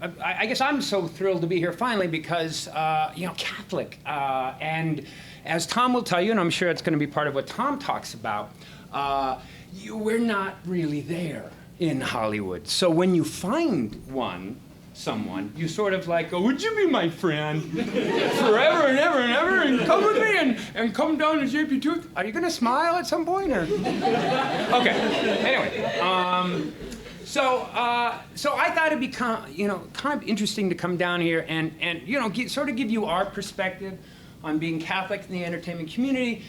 I guess I'm so thrilled to be here finally because, Catholic. And as Tom will tell you, and I'm sure it's going to be part of what Tom talks about, we're not really there in Hollywood. So when you find someone, you sort of like go, would you be my friend forever and ever and ever, and come with me and come down to JP2? Are you going to smile at some point? Or? Okay, anyway. So I thought it'd be kind of interesting to come down here and sort of give you our perspective on being Catholic in the entertainment community.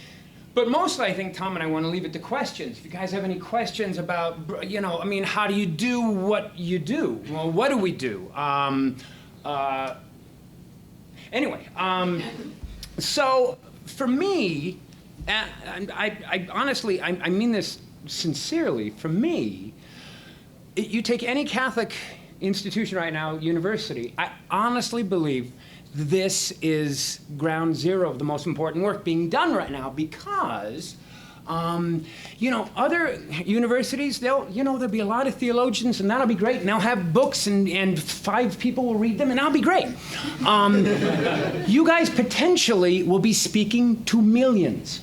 But mostly, I think, Tom and I want to leave it to questions. If you guys have any questions about, how do you do what you do? Well, what do we do? So for me, I honestly, I mean this sincerely, for me, you take any Catholic institution right now, university, I honestly believe this is ground zero of the most important work being done right now because, other universities, there'll be a lot of theologians and that'll be great. And they'll have books and 5 people will read them and that'll be great. You guys potentially will be speaking to millions.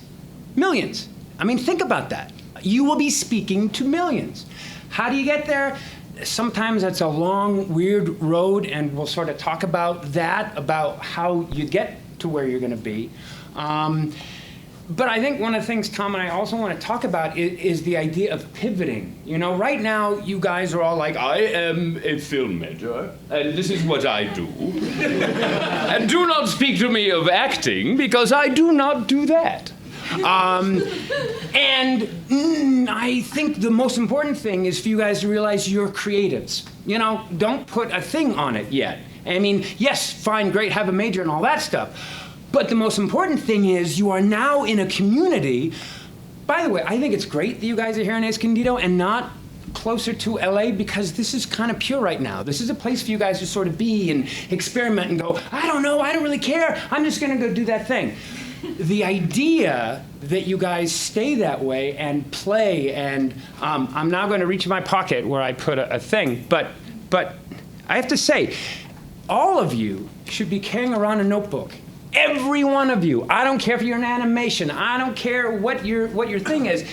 Millions. I mean, think about that. You will be speaking to millions. How do you get there? Sometimes it's a long, weird road, and we'll sort of talk about that, about how you get to where you're going to be. But I think one of the things Tom and I also want to talk about is the idea of pivoting. Right now, you guys are all like, I am a filmmaker, and this is what I do. And do not speak to me of acting, because I do not do that. I think the most important thing is for you guys to realize you're creatives. Don't put a thing on it yet. I mean, yes, fine, great, have a major and all that stuff. But the most important thing is you are now in a community. By the way, I think it's great that you guys are here in Escondido and not closer to LA because this is kind of pure right now. This is a place for you guys to sort of be and experiment and go, I don't know, I don't really care. I'm just going to go do that thing. The idea that you guys stay that way and play, and I'm now going to reach in my pocket where I put a thing, but I have to say, all of you should be carrying around a notebook. Every one of you. I don't care if you're in animation. I don't care what your thing is.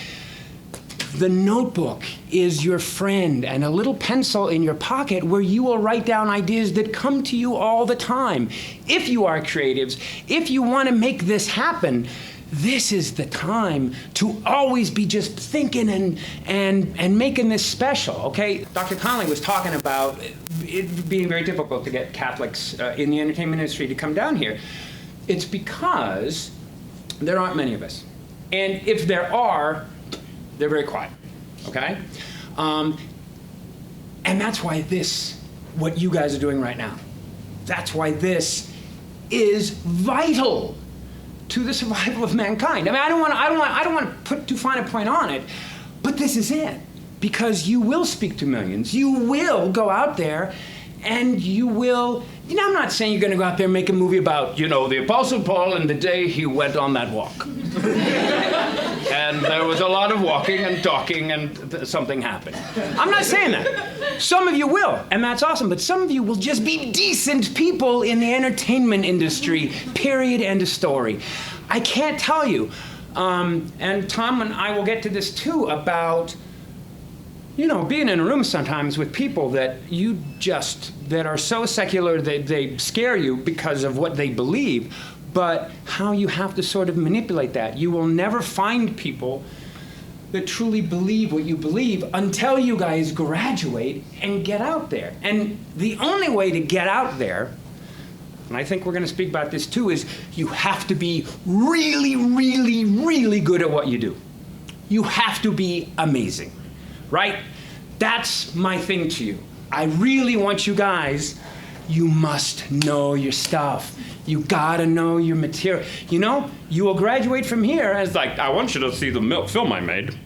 The notebook is your friend, and a little pencil in your pocket where you will write down ideas that come to you all the time. If you are creatives, if you want to make this happen, this is the time to always be just thinking and making this special, okay? Dr. Conley was talking about it being very difficult to get Catholics in the entertainment industry to come down here. It's because there aren't many of us. And if there are, they're very quiet, okay? And that's why what you guys are doing right now, that's why this is vital to the survival of mankind. I mean, I don't want to put too fine a point on it, but this is it. Because you will speak to millions. You will go out there and you will, I'm not saying you're going to go out there and make a movie about, the Apostle Paul and the day he went on that walk. And there was a lot of walking and talking and something happened. I'm not saying that. Some of you will, and that's awesome, but some of you will just be decent people in the entertainment industry, period, end of story. I can't tell you, and Tom and I will get to this too, about being in a room sometimes with people that that are so secular that they scare you because of what they believe, but how you have to sort of manipulate that. You will never find people that truly believe what you believe until you guys graduate and get out there. And the only way to get out there, and I think we're going to speak about this too, is you have to be really, really, really good at what you do. You have to be amazing. Right? That's my thing to you. I really want you guys, you must know your stuff. You gotta know your material. You will graduate from here as like, I want you to see the film I made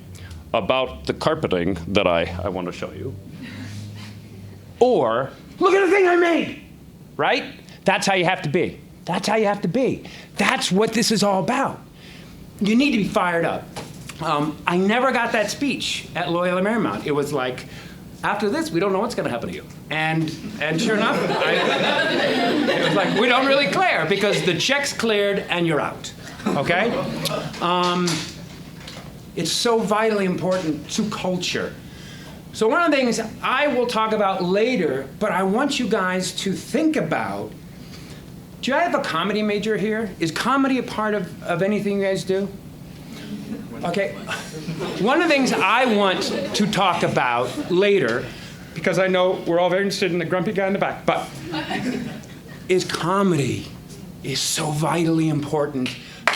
about the carpeting that I want to show you. Or, look at the thing I made, right? That's how you have to be. That's how you have to be. That's what this is all about. You need to be fired up. I never got that speech at Loyola Marymount. It was like after this, we don't know what's going to happen to you. And sure enough, it was like, we don't really care because the check's cleared and you're out, okay? It's so vitally important to culture. So one of the things I will talk about later, but I want you guys to think about, do I have a comedy major here? Is comedy a part of anything you guys do? Okay. One of the things I want to talk about later, because I know we're all very interested in the grumpy guy in the back, but is comedy is so vitally important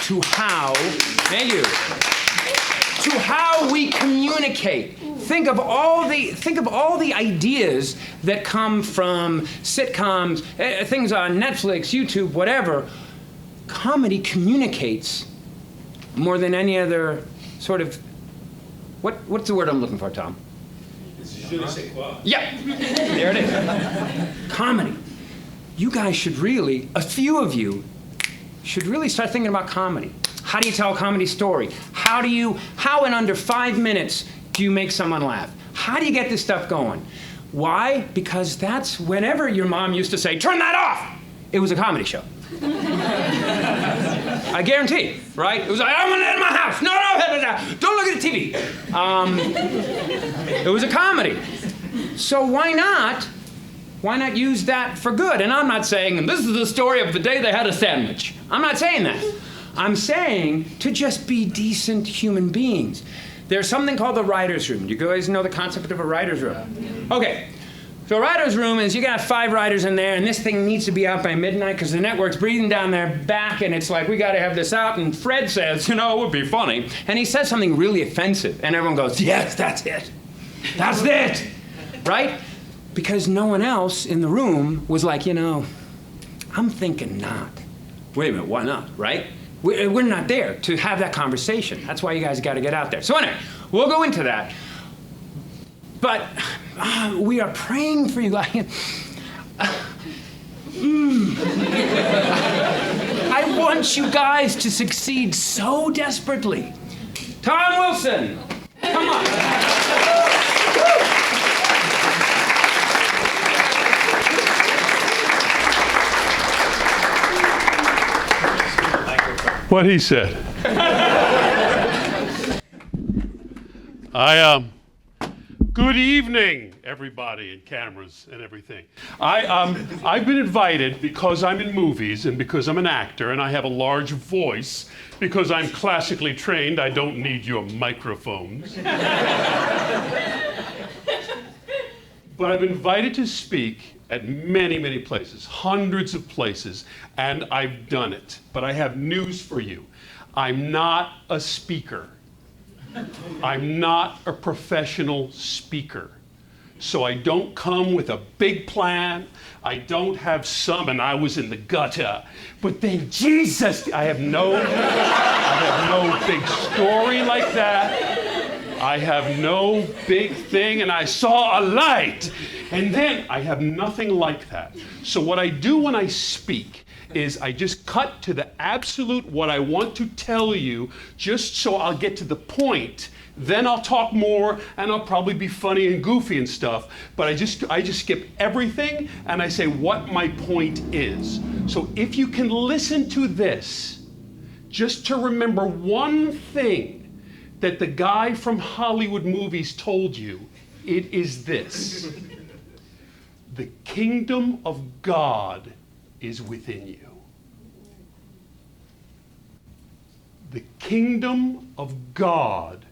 to how, thank you, to how we communicate. Think of all the ideas that come from sitcoms, things on Netflix, YouTube, whatever. Comedy communicates more than any other sort of, what's the word I'm looking for, Tom? Je ne sais quoi. Yeah, there it is. Comedy. You guys should really, a few of you, should really start thinking about comedy. How do you tell a comedy story? How in under 5 minutes do you make someone laugh? How do you get this stuff going? Why? Because that's whenever your mom used to say, turn that off, it was a comedy show. I guarantee, right? It was like, I'm gonna end my house. No, don't look at the TV. It was a comedy. So why not use that for good? And I'm not saying, this is the story of the day they had a sandwich. I'm not saying that. I'm saying to just be decent human beings. There's something called the writer's room. Do you guys know the concept of a writer's room? Okay. So a writer's room is you got 5 writers in there, and this thing needs to be out by midnight because the network's breathing down their back, and it's like, we got to have this out. And Fred says, it would be funny. And he says something really offensive, and everyone goes, yes, that's it. That's it. Right? Because no one else in the room was like, I'm thinking not. Wait a minute, why not? Right? We're not there to have that conversation. That's why you guys got to get out there. So anyway, we'll go into that. But we are praying for you guys. I want you guys to succeed so desperately. Tom Wilson, come on. What he said. Good evening, everybody, and cameras and everything. I've been invited because I'm in movies and because I'm an actor and I have a large voice. Because I'm classically trained, I don't need your microphones. But I've been invited to speak at many, many places, hundreds of places, and I've done it. But I have news for you. I'm not a speaker. I'm not a professional speaker. So I don't come with a big plan. I don't have some, and I was in the gutter. But then Jesus, I have no big story like that. I have no big thing, and I saw a light. And then I have nothing like that. So what I do when I speak is I just cut to the absolute what I want to tell you, just so I'll get to the point. Then I'll talk more, and I'll probably be funny and goofy and stuff. But I just skip everything, and I say what my point is. So if you can listen to this, just to remember one thing that the guy from Hollywood movies told you, it is this. The kingdom of God is within you. The kingdom of God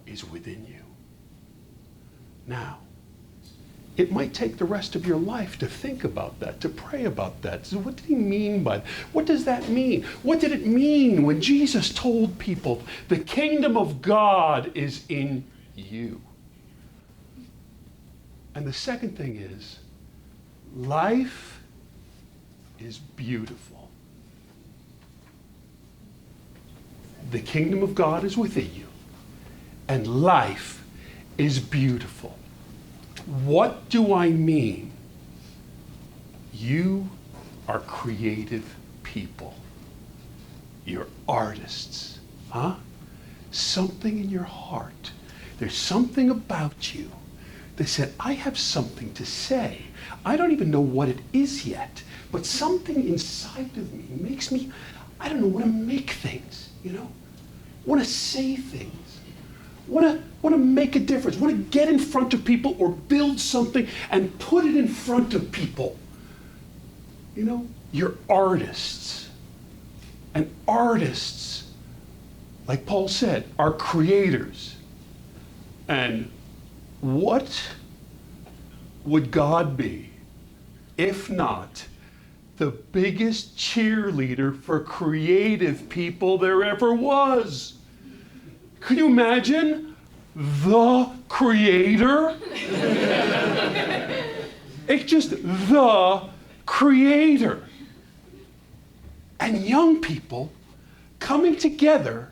is within you. Now, it might take the rest of your life to think about that, to pray about that. So what did he mean by that? What does that mean? What did it mean when Jesus told people, the kingdom of God is in you? And the second thing is, life is beautiful. The kingdom of God is within you, and life is beautiful. What do I mean? You are creative people. You're artists, huh? Something in your heart. There's something about you. They said, I have something to say. I don't even know what it is yet, but something inside of me makes me, I don't know, want to make things, you know? Want to say things. Want to make a difference. Want to get in front of people or build something and put it in front of people. You know, you're artists. And artists, like Paul said, are creators. And what would God be if not the biggest cheerleader for creative people there ever was? Can you imagine? The creator? It's just the creator. And young people coming together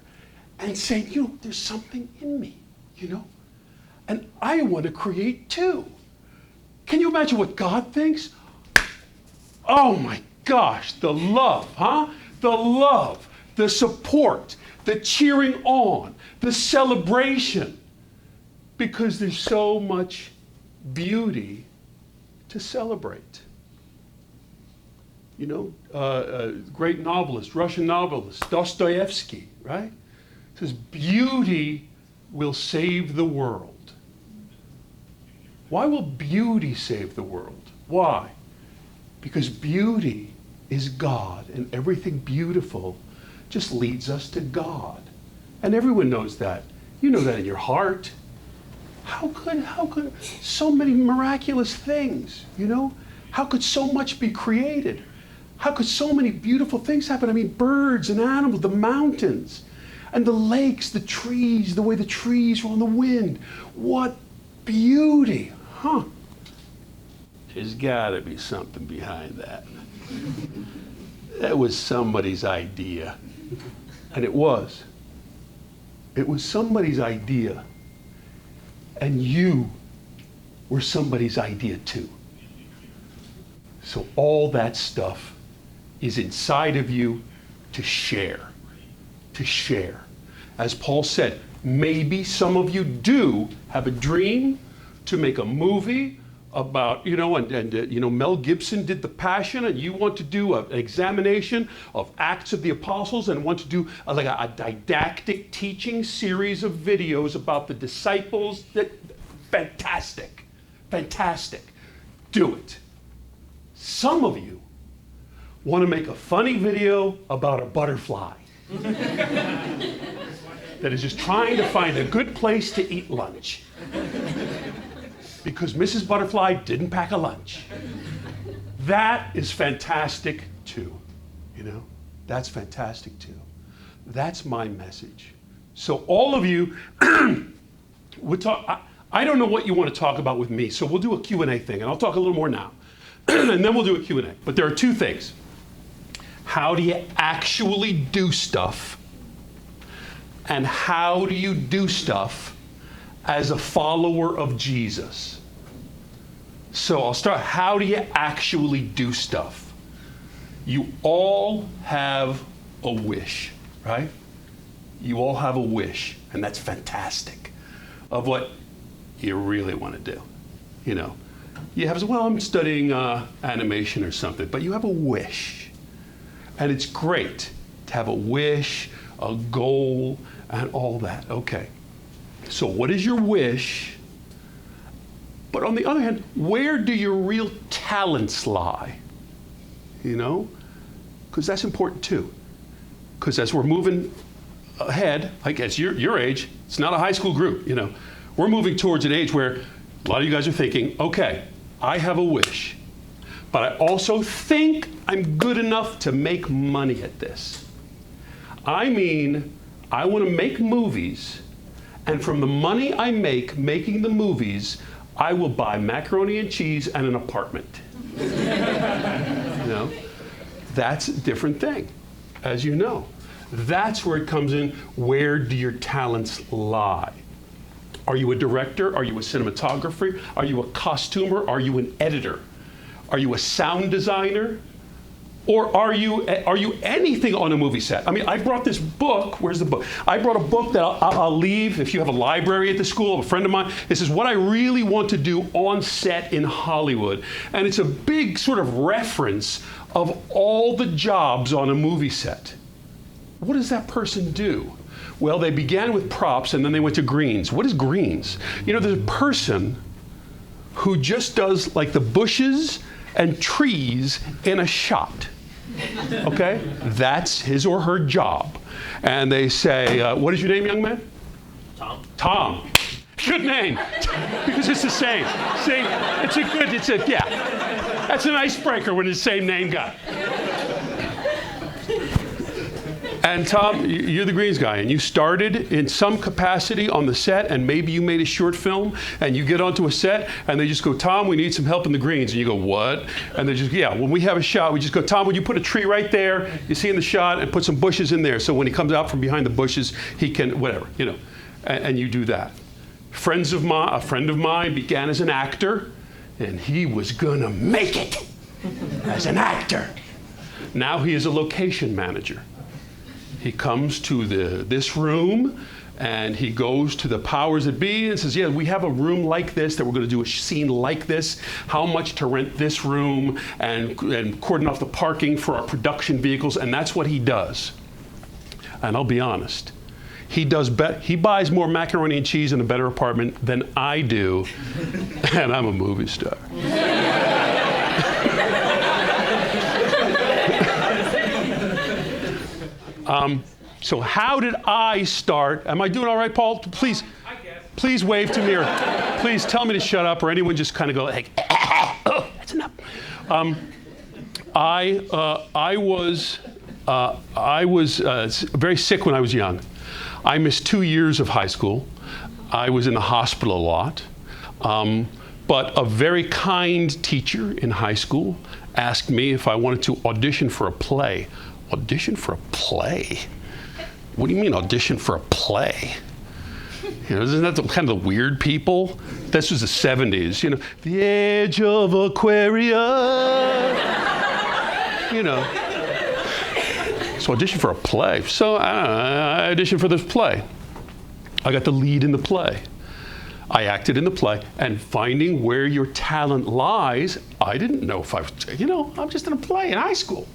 and saying, you know, there's something in me, you know? And I want to create too. Can you imagine what God thinks? Oh my gosh, the love, huh? The love, the support, the cheering on, the celebration. Because there's so much beauty to celebrate. You know, great novelist, Russian novelist, Dostoevsky, right? Says, beauty will save the world. Why will beauty save the world? Why? Because beauty is God, and everything beautiful just leads us to God. And everyone knows that. You know that in your heart. How could so many miraculous things, you know? How could so much be created? How could so many beautiful things happen? I mean, birds and animals, the mountains, and the lakes, the trees, the way the trees roll in the wind. What beauty, huh? There's gotta be something behind that. That was somebody's idea. And it was. It was somebody's idea. And you were somebody's idea too. So all that stuff is inside of you to share. To share. As Paul said, maybe some of you do have a dream to make a movie about, you know, and you know, Mel Gibson did The Passion, and you want to do an examination of Acts of the Apostles and want to do like a didactic teaching series of videos about the disciples. Fantastic. Fantastic. Do it. Some of you want to make a funny video about a butterfly that is just trying to find a good place to eat lunch because Mrs. Butterfly didn't pack a lunch. That is fantastic too, you know? That's fantastic too. That's my message. So all of you would talk. I don't know what you want to talk about with me, so we'll do a Q&A thing, and I'll talk a little more now. And then we'll do a Q&A. But there are two things. How do you actually do stuff? And how do you do stuff as a follower of Jesus? So I'll start. How do you actually do stuff? You all have a wish, right? You all have a wish, and that's fantastic, of what you really want to do. You know, you have, well, I'm studying animation or something, but you have a wish. And it's great to have a wish, a goal, and all that. Okay. So what is your wish? But on the other hand, where do your real talents lie? You know? Because that's important too. Because as we're moving ahead, like as your age, it's not a high school group, you know. We're moving towards an age where a lot of you guys are thinking, okay, I have a wish, but I also think I'm good enough to make money at this. I mean, I want to make movies, and from the money I make making the movies, I will buy macaroni and cheese and an apartment. You know, that's a different thing, as you know. That's where it comes in. Where do your talents lie? Are you a director? Are you a cinematographer? Are you a costumer? Are you an editor? Are you a sound designer? Or are you anything on a movie set? I mean, I brought this book. Where's the book? I brought a book that I'll leave if you have a library at the school. A friend of mine. This is what I really want to do on set in Hollywood. And it's a big sort of reference of all the jobs on a movie set. What does that person do? Well, they began with props and then they went to greens. What is greens? You know, there's a person who just does like the bushes and trees in a shot. Okay? That's his or her job. And they say, what is your name, young man? Tom. Tom. Good name. Because it's the same. See? Yeah. That's an icebreaker when it's the same name guy. And Tom, you're the greens guy, and you started in some capacity on the set, and maybe you made a short film, and you get onto a set, and they just go, Tom, we need some help in the greens. And you go, what? And they just, yeah, when we have a shot, we just go, Tom, would you put a tree right there, you see in the shot, and put some bushes in there, so when he comes out from behind the bushes, he can, whatever, you know, and you do that. A friend of mine began as an actor, and he was gonna make it as an actor. Now he is a location manager. He comes to this room, and he goes to the powers that be and says, yeah, we have a room like this that we're going to do a scene like this. How much to rent this room and cordon off the parking for our production vehicles, and that's what he does. And I'll be honest, he buys more macaroni and cheese in a better apartment than I do, and I'm a movie star. So how did I start? Am I doing all right, Paul? Please, please wave to me, or please tell me to shut up, or anyone just kind of go like, oh, that's enough. I was very sick when I was young. I missed 2 years of high school. I was in the hospital a lot. But a very kind teacher in high school asked me if I wanted to audition for a play. Audition for a play? What do you mean audition for a play? You know, isn't that kind of the weird people? This was the 70s, you know. The age of Aquarius. You know. So audition for a play. So I auditioned for this play. I got the lead in the play. I acted in the play, and finding where your talent lies, I didn't know if I'm just in a play in high school.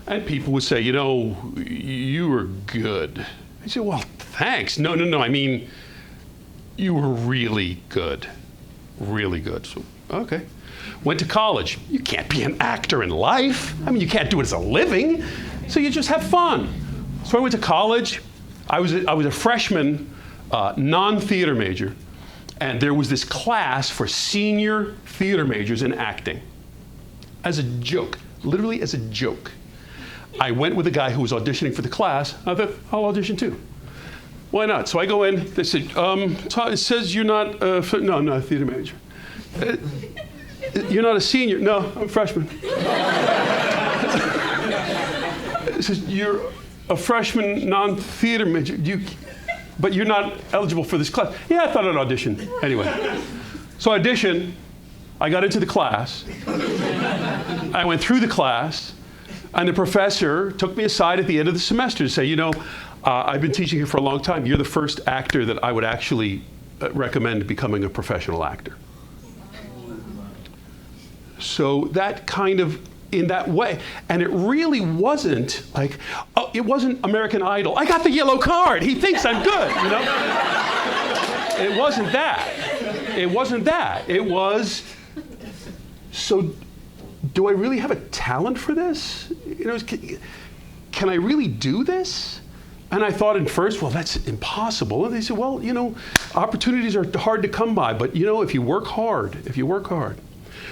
And people would say, you know, you were good. I said, well, thanks. No, I mean, you were really good. Really good. So, okay. Went to college. You can't be an actor in life. I mean, you can't do it as a living. So you just have fun. So I went to college. I was a freshman, non-theater major. And there was this class for senior theater majors in acting. As a joke, literally as a joke. I went with a guy who was auditioning for the class. I thought, I'll audition too. Why not? So I go in, they said, it says you're not, no, I'm not a theater manager. You're not a senior. No, I'm a freshman. It says, you're a freshman non-theater major. But you're not eligible for this class. Yeah, I thought I'd audition. Anyway, so I auditioned. I got into the class. I went through the class. And the professor took me aside at the end of the semester to say, you know, I've been teaching here for a long time. You're the first actor that I would actually recommend becoming a professional actor. So that kind of, in that way, and it really wasn't like, oh, it wasn't American Idol. I got the yellow card. He thinks I'm good, you know? It wasn't that. It wasn't that. It was, so do I really have a talent for this? You know, can I really do this? And I thought at first, well, that's impossible. And they said, well, you know, opportunities are hard to come by, but you know, if you work hard.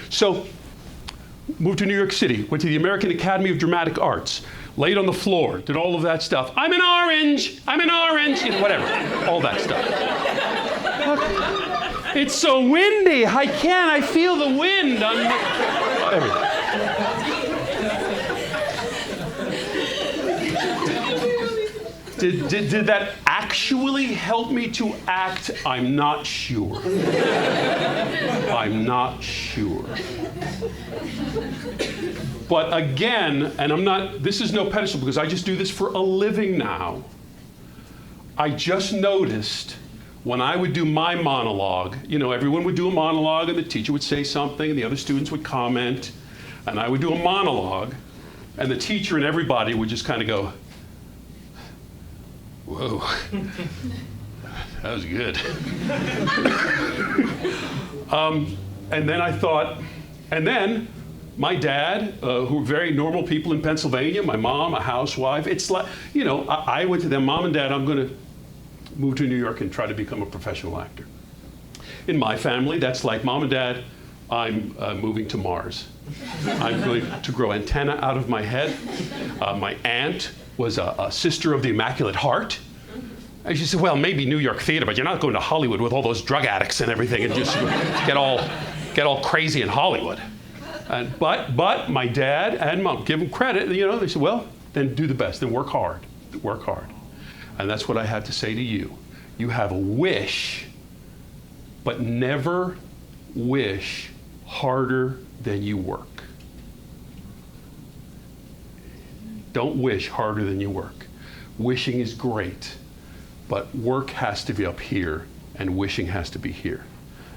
So, moved to New York City, went to the American Academy of Dramatic Arts, laid on the floor, did all of that stuff. I'm an orange, you know, whatever, all that stuff. Look, it's so windy, I feel the wind on everything. Did that actually helped me to act, I'm not sure. I'm not sure. But again, and this is no pedestal because I just do this for a living now. I just noticed when I would do my monologue, everyone would do a monologue and the teacher would say something and the other students would comment, and I would do a monologue, and the teacher and everybody would just kind of go, whoa, that was good. And then I thought, and then my dad, who were very normal people in Pennsylvania, my mom, a housewife, it's like, I went to them, Mom and Dad, I'm going to move to New York and try to become a professional actor. In my family, that's like, Mom and Dad, I'm moving to Mars. I'm going to grow antenna out of my head. My aunt was a sister of the Immaculate Heart. And she said, well, maybe New York theater, but you're not going to Hollywood with all those drug addicts and everything and just get all crazy in Hollywood. But my dad and Mom, give them credit, they said, well, then do the best, then work hard. And that's what I have to say to you. You have a wish, but never wish harder than you work. Don't wish harder than you work. Wishing is great, but work has to be up here and wishing has to be here.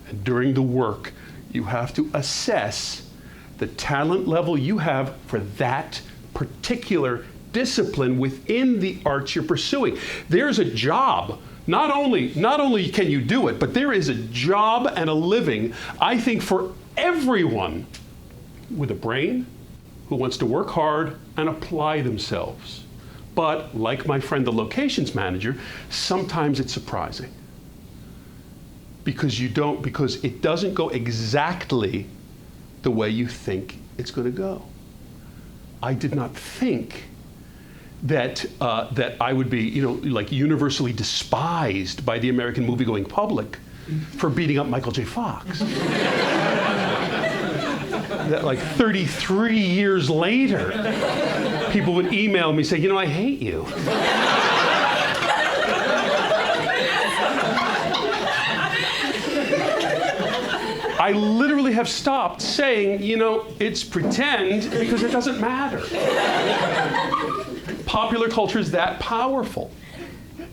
And during the work, you have to assess the talent level you have for that particular discipline within the arts you're pursuing. There's a job. Not only can you do it, but there is a job and a living, I think, for everyone with a brain who wants to work hard and apply themselves. But like my friend, the locations manager, sometimes it's surprising. Because it doesn't go exactly the way you think it's going to go. I did not think that I would be, like universally despised by the American movie-going public for beating up Michael J. Fox. That like 33 years later, people would email me saying, I hate you. I literally have stopped saying, it's pretend because it doesn't matter. Popular culture is that powerful.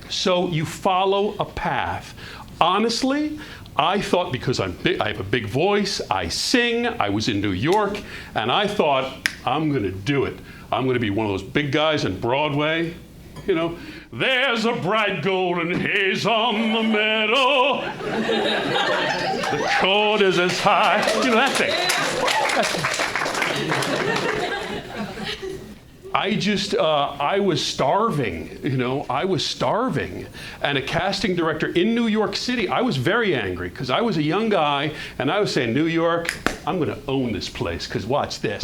So you follow a path. Honestly, I thought because I have a big voice, I sing, I was in New York, and I thought, I'm going to do it. I'm going to be one of those big guys in Broadway. There's a bright golden haze on the meadow. The cold is as high. That thing. I was starving, I was starving. And a casting director in New York City, I was very angry because I was a young guy and I was saying, New York, I'm going to own this place because watch this.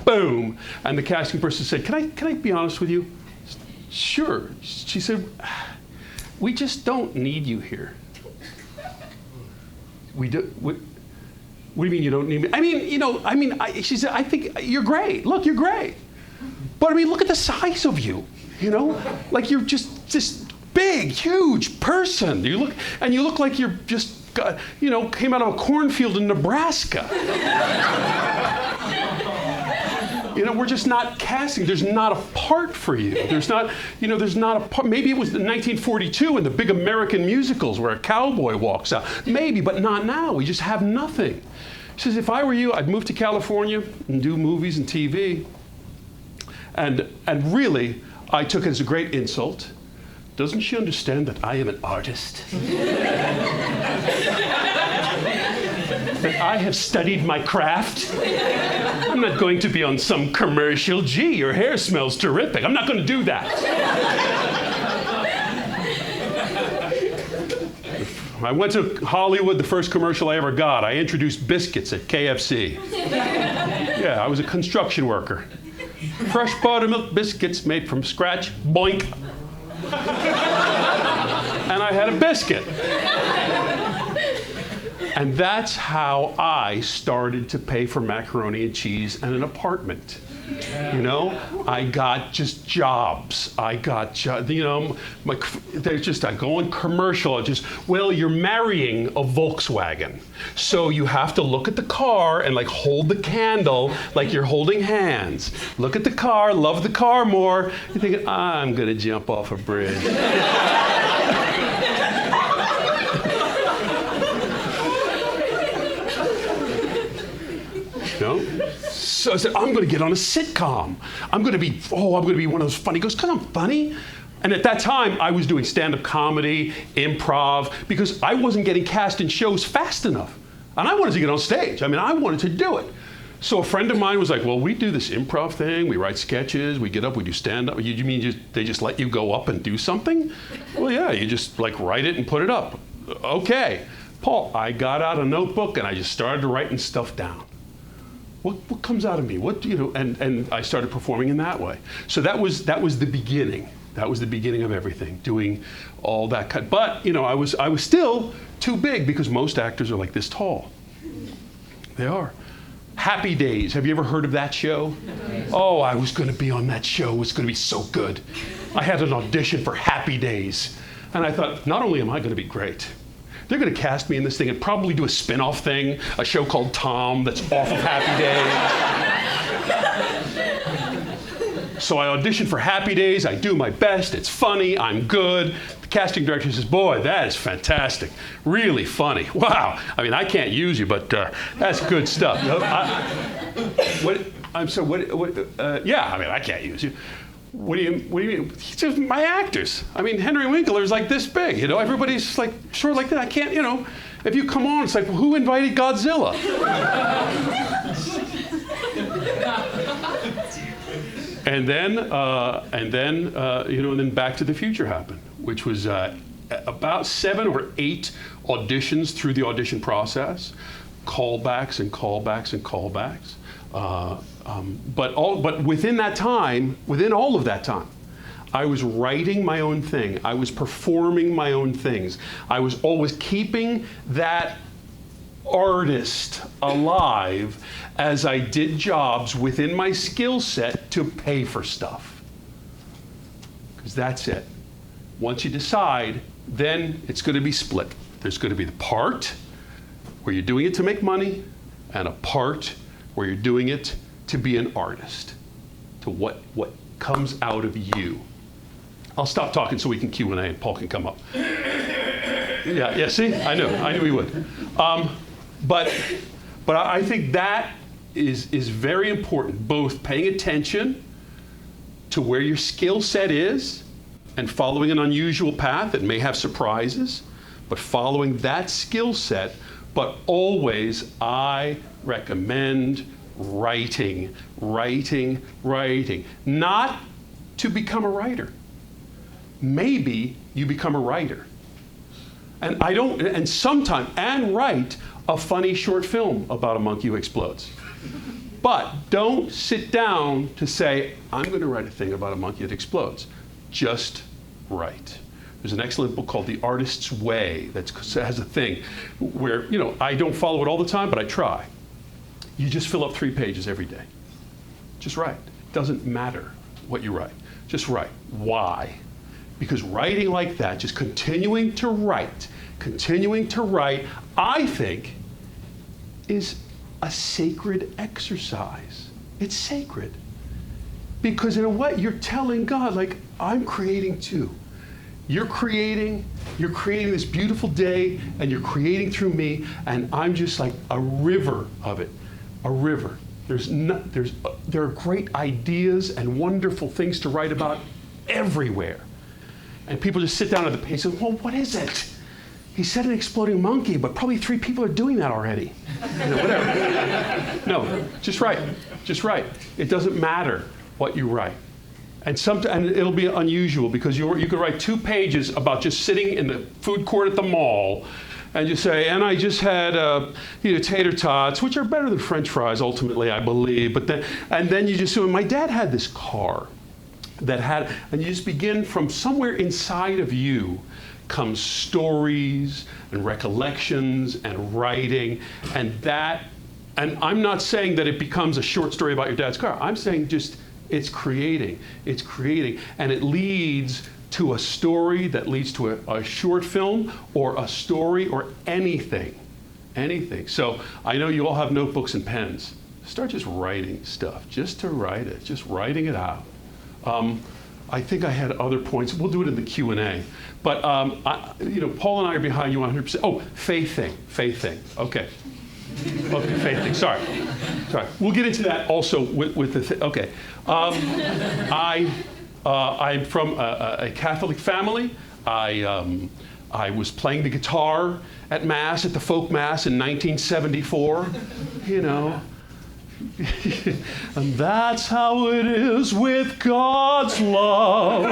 Boom. And the casting person said, can I be honest with you? Sure. She said, we just don't need you here. We do. What do you mean you don't need me? She said, I think you're great. Look, you're great. But look at the size of you, Like you're just this big, huge person. You look like you're just, came out of a cornfield in Nebraska. We're just not casting. There's not a part for you. There's not a part. Maybe it was in 1942 in the big American musicals where a cowboy walks out. Maybe, but not now. We just have nothing. She says, if I were you, I'd move to California and do movies and TV. And really, I took it as a great insult. Doesn't she understand that I am an artist? That I have studied my craft? I'm not going to be on some commercial. Gee, your hair smells terrific. I'm not going to do that. I went to Hollywood, the first commercial I ever got. I introduced biscuits at KFC. Yeah, I was a construction worker. Fresh buttermilk biscuits made from scratch, boink. And I had a biscuit. And that's how I started to pay for macaroni and cheese and an apartment. You know, I got just jobs. I got, I go on commercial. Well, you're marrying a Volkswagen. So you have to look at the car and like hold the candle like you're holding hands. Look at the car, love the car more. You're thinking, I'm going to jump off a bridge. No? So I said, I'm going to get on a sitcom. I'm going to be one of those funny. He goes, because I'm funny? And at that time, I was doing stand-up comedy, improv, because I wasn't getting cast in shows fast enough. And I wanted to get on stage. I mean, I wanted to do it. So a friend of mine was like, well, we do this improv thing. We write sketches. We get up. We do stand-up. You mean they just let you go up and do something? Well, yeah, you just like write it and put it up. Okay. Paul, I got out a notebook and I just started writing stuff down. What comes out of me? And I started performing in that way. So that was the beginning. That was the beginning of everything, doing all that kind. But I was still too big because most actors are like this tall. They are. Happy Days. Have you ever heard of that show? Oh, I was going to be on that show. It was going to be so good. I had an audition for Happy Days, and I thought, not only am I going to be great, they're going to cast me in this thing and probably do a spin-off thing, a show called Tom that's off of Happy Days. So I audition for Happy Days. I do my best. It's funny. I'm good. The casting director says, boy, that is fantastic. Really funny. Wow. I mean, I can't use you, but that's good stuff. Yeah, I mean, I can't use you. What do you mean? He's just my actors. I mean, Henry Winkler's like this big, everybody's like short like that. I can't, if you come on, it's like, well, who invited Godzilla? and then Back to the Future happened, which was about 7 or 8 auditions through the audition process, callbacks and callbacks and callbacks. But within all of that time, I was writing my own thing. I was performing my own things. I was always keeping that artist alive as I did jobs within my skill set to pay for stuff. Because that's it. Once you decide, then it's going to be split. There's going to be the part where you're doing it to make money and a part where you're doing it to be an artist, to what comes out of you. I'll stop talking so we can Q&A and Paul can come up. Yeah, see? I knew he would. But I think that is very important, both paying attention to where your skill set is and following an unusual path that may have surprises, but following that skill set. But always, I recommend writing. Not to become a writer. Maybe you become a writer. And write a funny short film about a monkey who explodes. But don't sit down to say, I'm going to write a thing about a monkey that explodes. Just write. There's an excellent book called The Artist's Way that has a thing where, I don't follow it all the time, but I try. You just fill up 3 pages every day. Just write. It doesn't matter what you write. Just write. Why? Because writing like that, just continuing to write, I think is a sacred exercise. It's sacred. Because in a way, you're telling God, like, I'm creating too. You're creating this beautiful day, and you're creating through me, and I'm just like a river of it. A river. There are great ideas and wonderful things to write about everywhere. And people just sit down at the page and say, well, what is it? He said an exploding monkey, but probably 3 people are doing that already. Whatever. No, just write. Just write. It doesn't matter what you write. And it'll be unusual because you could write 2 pages about just sitting in the food court at the mall and you say, and I just had tater tots, which are better than French fries ultimately, I believe. And then you just say, my dad had this car and you just begin from somewhere inside of you comes stories and recollections and writing, and I'm not saying that it becomes a short story about your dad's car. I'm saying just it's creating, and it leads to a story that leads to a short film or a story or anything. So I know you all have notebooks and pens. Start just writing stuff, just to write it, just writing it out. I think I had other points. We'll do it in the Q&A. But Paul and I are behind you 100%. Oh, faith thing. Okay. Okay, faith thing. Sorry. We'll get into that also with the thing. Okay. I'm from a Catholic family. I was playing the guitar at Mass, at the folk Mass in 1974. And that's how it is with God's love.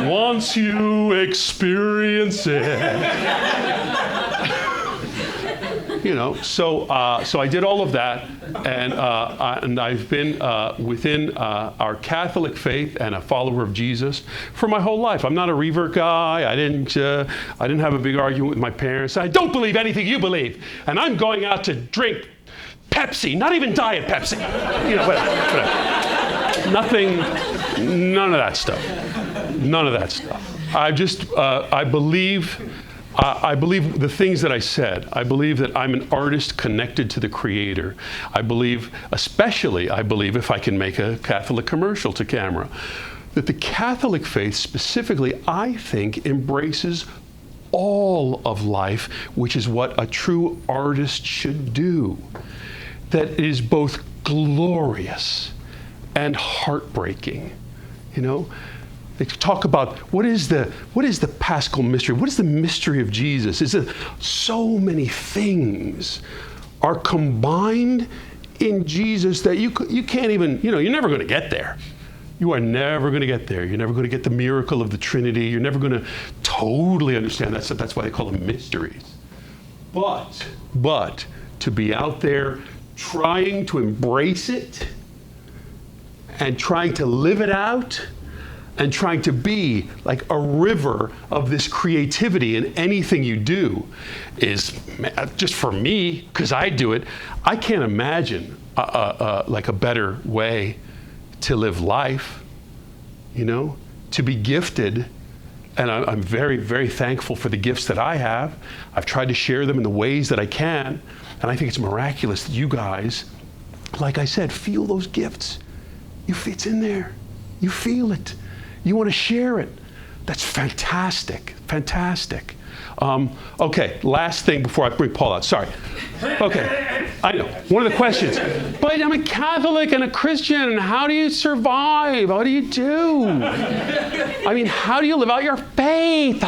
Once you experience it. So I did all of that, and I've been within our Catholic faith and a follower of Jesus for my whole life. I'm not a revert guy. I didn't have a big argument with my parents. I don't believe anything you believe, and I'm going out to drink Pepsi, not even Diet Pepsi. Whatever. Nothing, none of that stuff. I believe the things that I said. I believe that I'm an artist connected to the Creator. I believe, if I can make a Catholic commercial to camera, that the Catholic faith specifically, I think, embraces all of life, which is what a true artist should do. That is both glorious and heartbreaking. They talk about what is the Paschal mystery? What is the mystery of Jesus? Is that so many things are combined in Jesus that you can't even, you're never going to get there. You are never going to get there. You're never going to get the miracle of the Trinity. You're never going to totally understand. That's why they call them mysteries. But to be out there trying to embrace it and trying to live it out and trying to be like a river of this creativity in anything you do is, just for me, because I do it, I can't imagine like a better way to live life, to be gifted. And I'm very, very thankful for the gifts that I have. I've tried to share them in the ways that I can. And I think it's miraculous that you guys, like I said, feel those gifts. It's in there. You feel it. You want to share it. That's fantastic. Okay, last thing before I bring Paul out. Sorry. Okay, I know. One of the questions. But I'm a Catholic and a Christian, and how do you survive? What do you do? I mean, how do you live out your faith?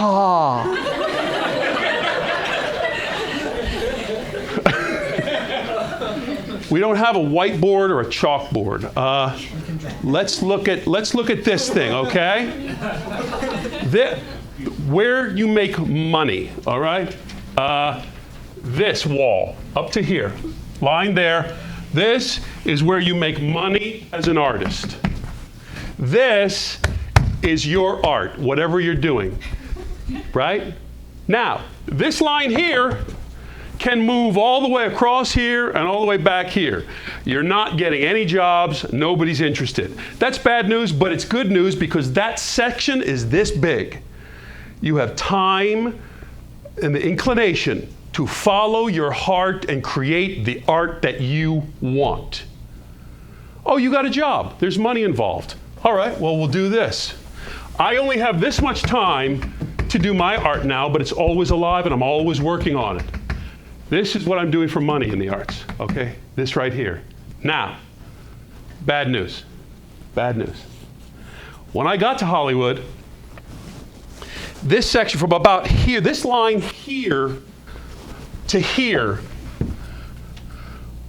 We don't have a whiteboard or a chalkboard. Let's look at this thing, okay? Where you make money, all right? This wall up to here, line there. This is where you make money as an artist. This is your art, whatever you're doing, right? Now, this line here can move all the way across here and all the way back here. You're not getting any jobs, nobody's interested. That's bad news, but it's good news because that section is this big. You have time and the inclination to follow your heart and create the art that you want. Oh, you got a job, there's money involved. All right, well, we'll do this. I only have this much time to do my art now, but it's always alive and I'm always working on it. This is what I'm doing for money in the arts, okay? This right here. Now, bad news. When I got to Hollywood, this section from about here, this line here to here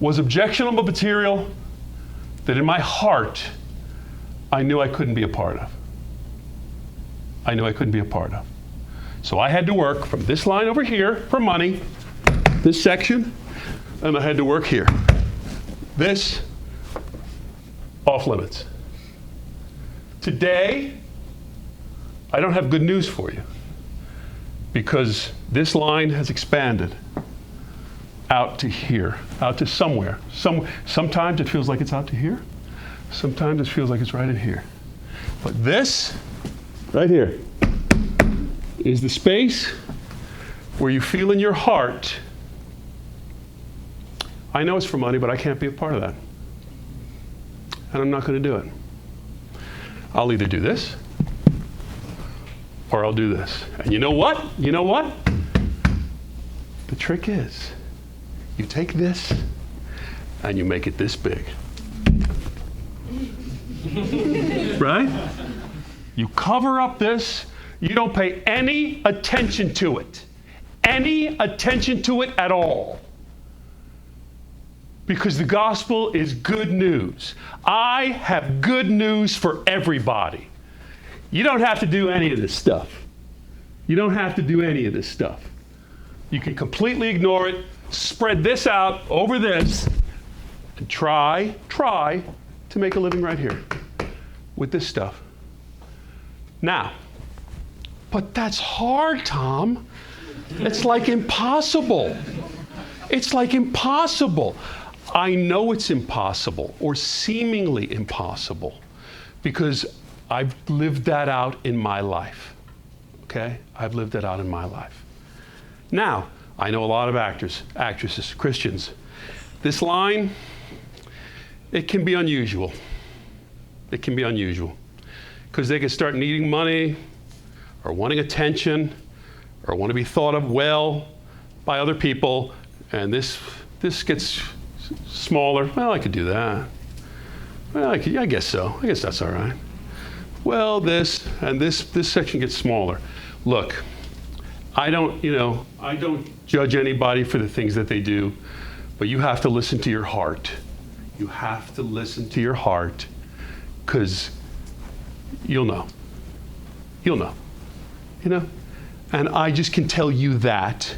was objectionable material that in my heart, I knew I couldn't be a part of. So I had to work from this line over here for money, this section, and I had to work here. This, off limits. Today, I don't have good news for you. because this line has expanded out to here, out to somewhere. Sometimes it feels like it's out to here. Sometimes it feels like it's right in here. But this, right here, is the space where you feel in your heart, I know it's for money, but I can't be a part of that. And I'm not going to do it. I'll either do this, or I'll do this. And you know what? You know what? The trick is, you take this, and you make it this big. Right? You cover up this, you don't pay any attention to it. Any attention to it at all. Because the gospel is good news. I have good news for everybody. You don't have to do any of this stuff. You don't have to do any of this stuff. You can completely ignore it, spread this out over this, and try to make a living right here with this stuff. Now, but that's hard, Tom. It's like impossible. It's like impossible. I know it's impossible, or seemingly impossible, because I've lived that out in my life. Okay? I've lived that out in my life. Now, I know a lot of actors, actresses, Christians. This line, it can be unusual. It can be unusual. Because they can start needing money, or wanting attention, or want to be thought of well by other people, and this gets smaller. Well, I could do that. Well, I guess so. I guess that's all right. Well, this section gets smaller. Look, I don't judge anybody for the things that they do, but you have to listen to your heart. You have to listen to your heart, because you'll know. You'll know. You know? And I just can tell you that.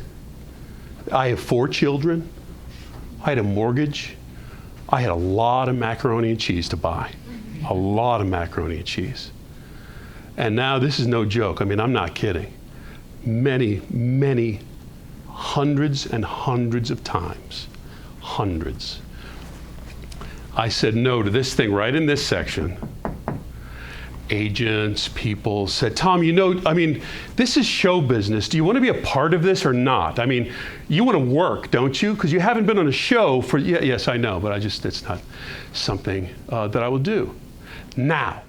I have 4 children. I had a mortgage. I had a lot of macaroni and cheese to buy. A lot of macaroni and cheese. And now this is no joke. I mean, I'm not kidding. Many, hundreds and hundreds of times, hundreds, I said no to this thing right in this section. Agents, people said, Tom, this is show business. Do you want to be a part of this or not? I mean, you want to work, don't you? Because you haven't been on a show for, yes, I know, but it's not something that I will do. Now,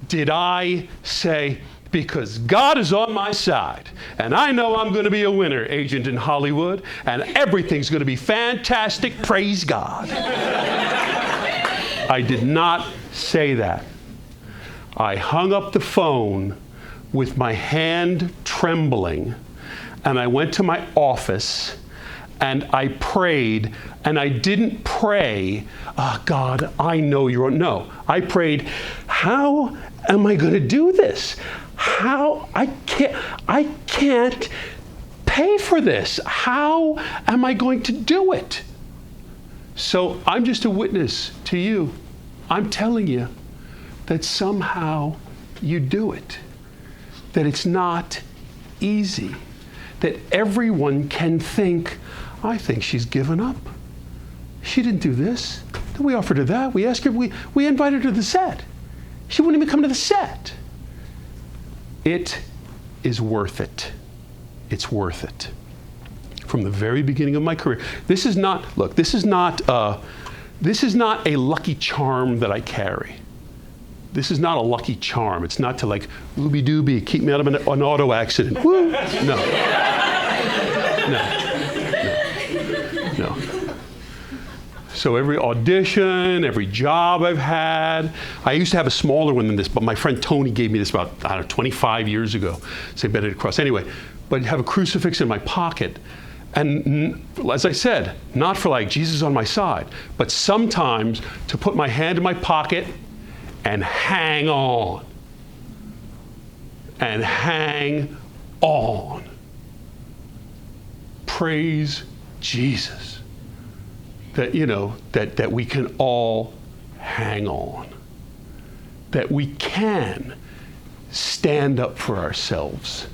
did I say, because God is on my side, and I know I'm going to be a winner, agent in Hollywood, and everything's going to be fantastic, praise God. I did not say that. I hung up the phone with my hand trembling, and I went to my office, and I prayed, and I didn't pray, God, I know you're on. No, I prayed, how am I going to do this? I can't pay for this. How am I going to do it? So I'm just a witness to you. I'm telling you that somehow you do it, that it's not easy, that everyone can think, I think she's given up. She didn't do this. Then we offered her that. We asked her, we invited her to the set. She wouldn't even come to the set. It is worth it. It's worth it. From the very beginning of my career. This is not a lucky charm that I carry. This is not a lucky charm. It's not to like, ooby dooby, keep me out of an auto accident. Woo! No. So every audition, every job I've had, I used to have a smaller one than this, but my friend Tony gave me this about, 25 years ago. St. Benedict Cross. Anyway, but I have a crucifix in my pocket. And as I said, not for like Jesus on my side, but sometimes to put my hand in my pocket and hang on. And hang on. Praise Jesus. That we can all hang on. That we can stand up for ourselves,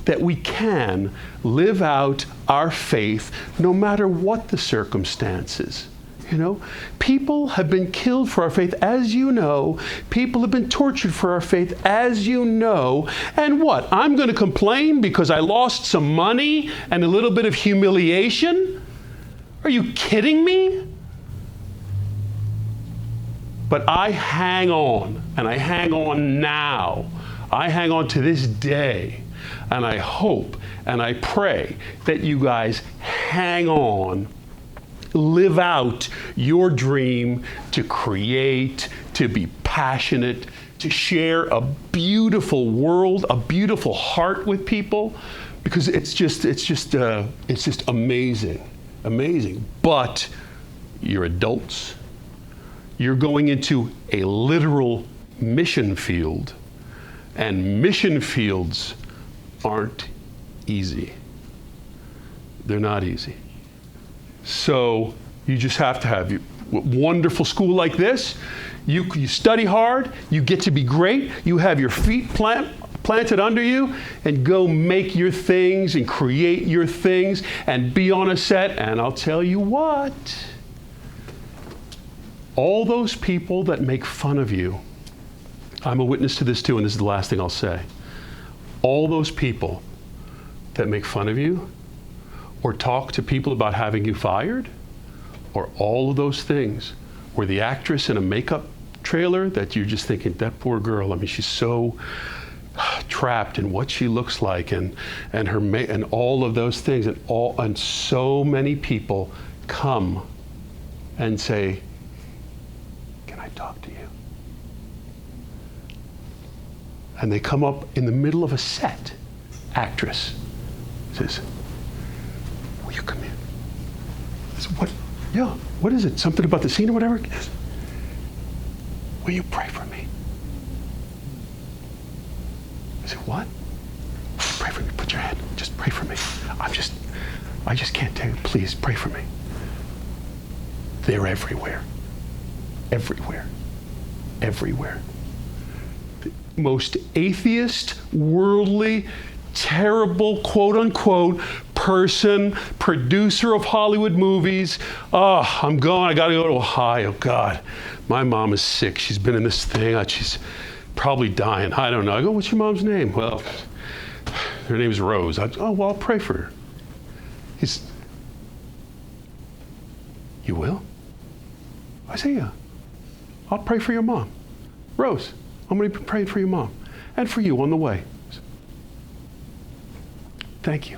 that we can live out our faith no matter what the circumstances. You know, people have been killed for our faith, as you know. People have been tortured for our faith, as you know. And what? I'm going to complain because I lost some money and a little bit of humiliation? Are you kidding me? But I hang on, and I hang on now. I hang on to this day, and I hope and I pray that you guys hang on. Live out your dream to create, to be passionate, to share a beautiful world, a beautiful heart with people, because it's just amazing, amazing. But you're adults. You're going into a literal mission field, and mission fields aren't easy. They're not easy. So you just have to have a wonderful school like this. You study hard, you get to be great, you have your feet planted under you, and go make your things and create your things and be on a set. And I'll tell you what, all those people that make fun of you, I'm a witness to this too, and this is the last thing I'll say. All those people that make fun of you, or talk to people about having you fired, or all of those things, or the actress in a makeup trailer that you're just thinking, that poor girl, I mean, she's so trapped in what she looks like, and all of those things, and so many people come and say, can I talk to you? And they come up in the middle of a set. Actress says, will you come in? I said, what? Yeah, what is it? Something about the scene or whatever? Yes. Will you pray for me? I said, what? Pray for me. Put your hand. Just pray for me. I just can't tell you. Please pray for me. They're everywhere. Everywhere. Everywhere. The most atheist, worldly, terrible, quote unquote, person, producer of Hollywood movies. Oh, I'm going, I gotta go to Ohio. God, my mom is sick. She's been in this thing. She's probably dying. I don't know. I go, what's your mom's name? Well, her name's Rose. Oh, well, I'll pray for her. You will? I say, yeah. I'll pray for your mom. Rose, I'm going to be praying for your mom and for you on the way. Thank you.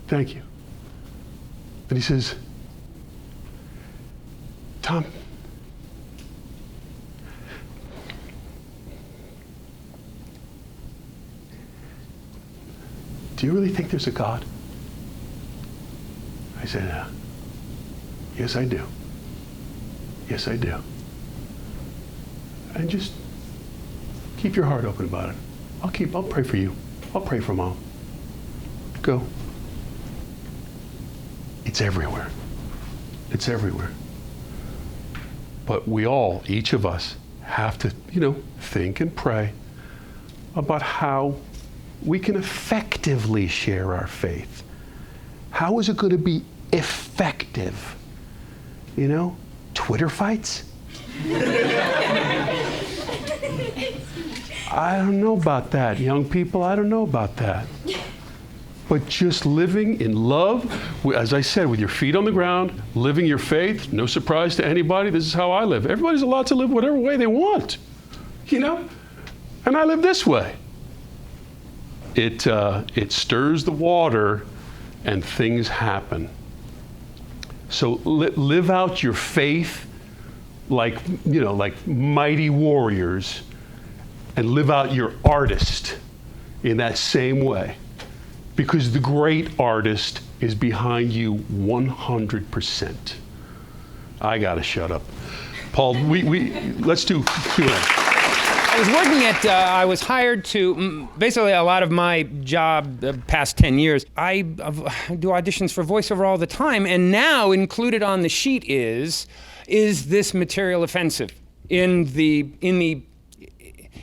Thank you. And he says, Tom, do you really think there's a God? I said, yes, I do. Yes, I do. And just keep your heart open about it. I'll pray for you. I'll pray for Mom. Go. It's everywhere. It's everywhere. But we all, each of us, have to, think and pray about how we can effectively share our faith. How is it going to be effective? Twitter fights? I don't know about that, young people. I don't know about that. But just living in love, as I said, with your feet on the ground, living your faith, no surprise to anybody, this is how I live. Everybody's allowed to live whatever way they want, And I live this way. It stirs the water and things happen. So live out your faith like mighty warriors, and live out your artist in that same way. Because the great artist is behind you 100%. I gotta shut up. Paul, let's do Q&A. I was hired to, basically a lot of my job the past 10 years, I do auditions for voiceover all the time, and now included on the sheet is this material offensive? In the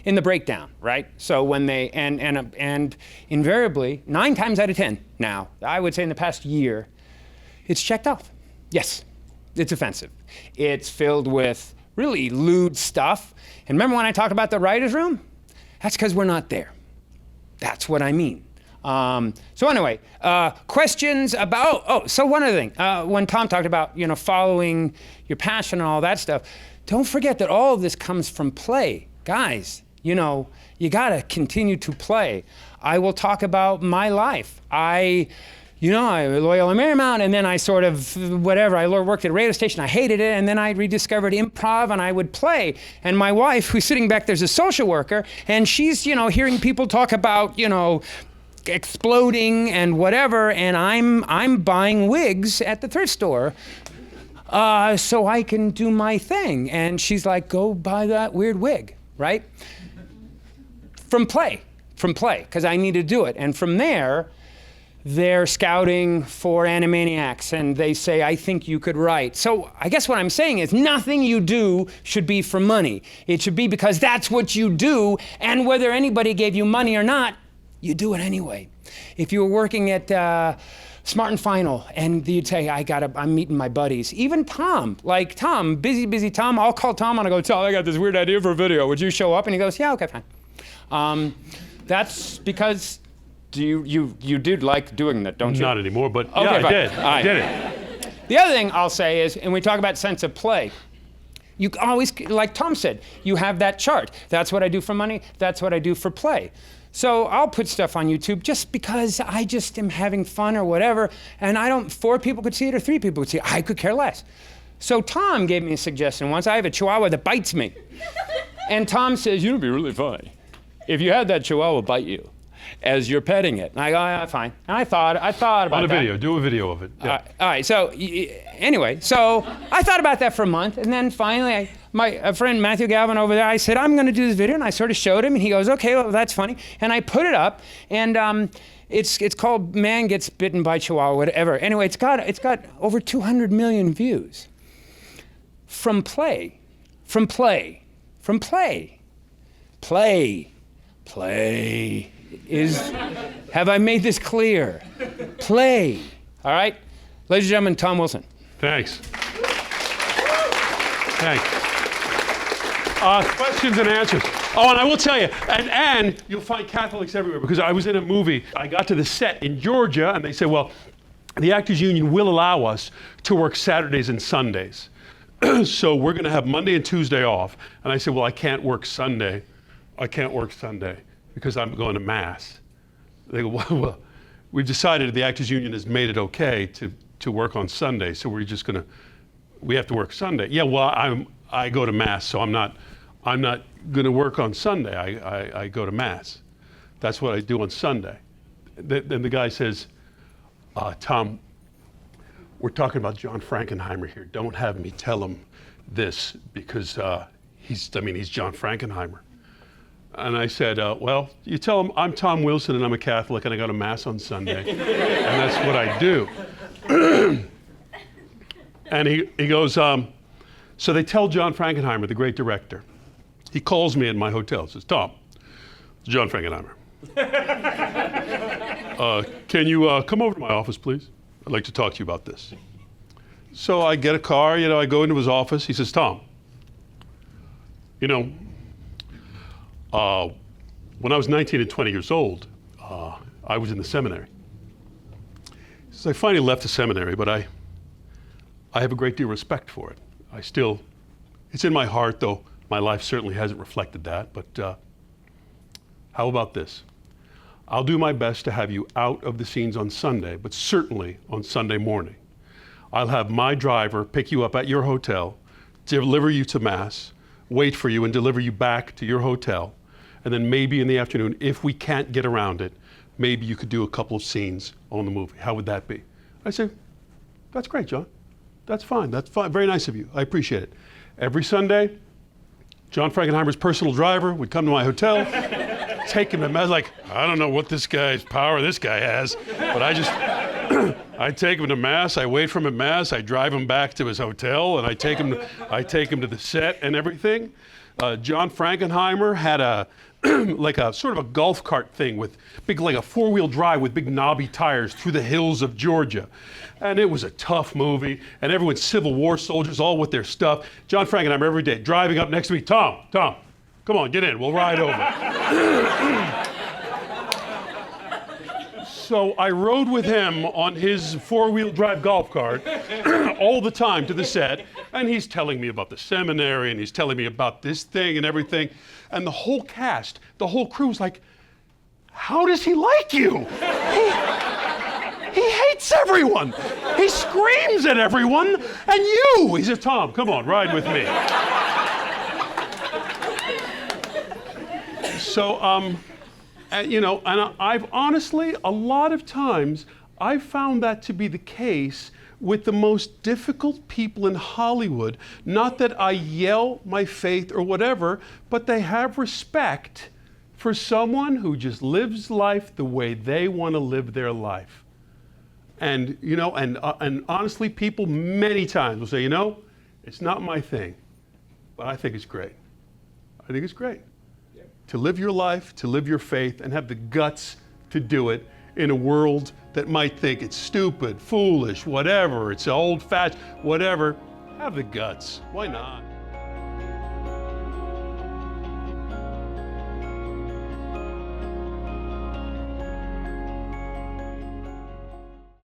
in the breakdown, right? So when they, and invariably, 9 times out of 10 now, I would say in the past year, it's checked off. Yes, it's offensive. It's filled with really lewd stuff. And remember when I talked about the writer's room? That's because we're not there. That's what I mean. So anyway, questions about, so one other thing, when Tom talked about, following your passion and all that stuff, don't forget that all of this comes from play. Guys, you gotta continue to play. I will talk about my life. I Loyola Marymount, and then I sort of, I worked at a radio station, I hated it, and then I rediscovered improv, and I would play. And my wife, who's sitting back there's a social worker, and she's, hearing people talk about, exploding and whatever, and I'm buying wigs at the thrift store so I can do my thing. And she's like, go buy that weird wig, right? From play, because I need to do it. And from there, they're scouting for Animaniacs, and they say, I think you could write. So I guess what I'm saying is nothing you do should be for money. It should be because that's what you do, and whether anybody gave you money or not, you do it anyway. If you were working at Smart and Final, and you'd say, I'm meeting my buddies. Even Tom, busy Tom, I'll call Tom and I go, Tom, I got this weird idea for a video. Would you show up? And he goes, yeah, okay, fine. That's because you did like doing that, don't you? Not anymore, but okay, yeah, I fine. did. All right. I did it. The other thing I'll say is, and we talk about sense of play, you always, like Tom said, you have that chart. That's what I do for money. That's what I do for play. So I'll put stuff on YouTube just because I just am having fun or whatever, and 4 people could see it or 3 people could see it. I could care less. So Tom gave me a suggestion once. I have a Chihuahua that bites me. And Tom says, it'd be really funny if you had that Chihuahua bite you as you're petting it. And I go, yeah, fine. And I thought about that. On a video, do a video of it. Yeah. All right, so anyway, so I thought about that for a month, and then finally, my friend Matthew Galvin over there, I said, I'm gonna do this video, and I sort of showed him, and he goes, okay, well, that's funny. And I put it up, and it's called Man Gets Bitten by Chihuahua, whatever. Anyway, it's got over 200 million views. From play. Have I made this clear? Play. All right? Ladies and gentlemen, Tom Wilson. Thanks. Questions and answers. Oh, and I will tell you, and you'll find Catholics everywhere, because I was in a movie. I got to the set in Georgia, and they said, well, the Actors Union will allow us to work Saturdays and Sundays. So we're going to have Monday and Tuesday off. And I said, well, I can't work Sunday because I'm going to Mass. They go, well, we've decided the Actors Union has made it okay to work on Sunday, so we have to work Sunday. Yeah, well, I go to Mass, so I'm not going to work on Sunday. I go to Mass. That's what I do on Sunday. Then the guy says, Tom, we're talking about John Frankenheimer here. Don't have me tell him this because he's John Frankenheimer. And I said, well, you tell him I'm Tom Wilson and I'm a Catholic and I go to Mass on Sunday. And that's what I do. And he goes, so they tell John Frankenheimer, the great director. He calls me in my hotel, says, Tom, it's John Frankenheimer. Can you come over to my office, please? I'd like to talk to you about this. So I get a car, I go into his office. He says, Tom, when I was 19 and 20 years old, I was in the seminary. So I finally left the seminary, but I have a great deal of respect for it. It's in my heart, though my life certainly hasn't reflected that, but how about this? I'll do my best to have you out of the scenes on Sunday, but certainly on Sunday morning. I'll have my driver pick you up at your hotel, deliver you to Mass, wait for you and deliver you back to your hotel, and then maybe in the afternoon, if we can't get around it, maybe you could do a couple of scenes on the movie. How would that be? I said, that's great, John. That's fine. Very nice of you. I appreciate it. Every Sunday, John Frankenheimer's personal driver would come to my hotel, take him to Mass. I was like, I don't know what this guy's power this guy has, but I I take him to Mass, I wait for him at Mass, I drive him back to his hotel, and I take him to the set and everything. John Frankenheimer had a like a sort of a golf cart thing with big, like a four-wheel drive with big knobby tires through the hills of Georgia. And it was a tough movie, and everyone's Civil War soldiers, all with their stuff. John Frankenheimer every day driving up next to me, Tom, come on, get in, we'll ride over. So I rode with him on his four-wheel drive golf cart all the time to the set, and he's telling me about the seminary, and he's telling me about this thing and everything. And the whole cast, the whole crew's like, how does he like you? He hates everyone. He screams at everyone, and you. He says, Tom, come on, ride with me. So, and I've honestly, a lot of times, I've found that to be the case with the most difficult people in Hollywood. Not that I yell my faith or whatever, but they have respect for someone who just lives life the way they want to live their life. And, and honestly, people many times will say, it's not my thing, but I think it's great. I think it's great. To live your life, to live your faith, and have the guts to do it in a world that might think it's stupid, foolish, whatever, it's old-fashioned, whatever. Have the guts. Why not?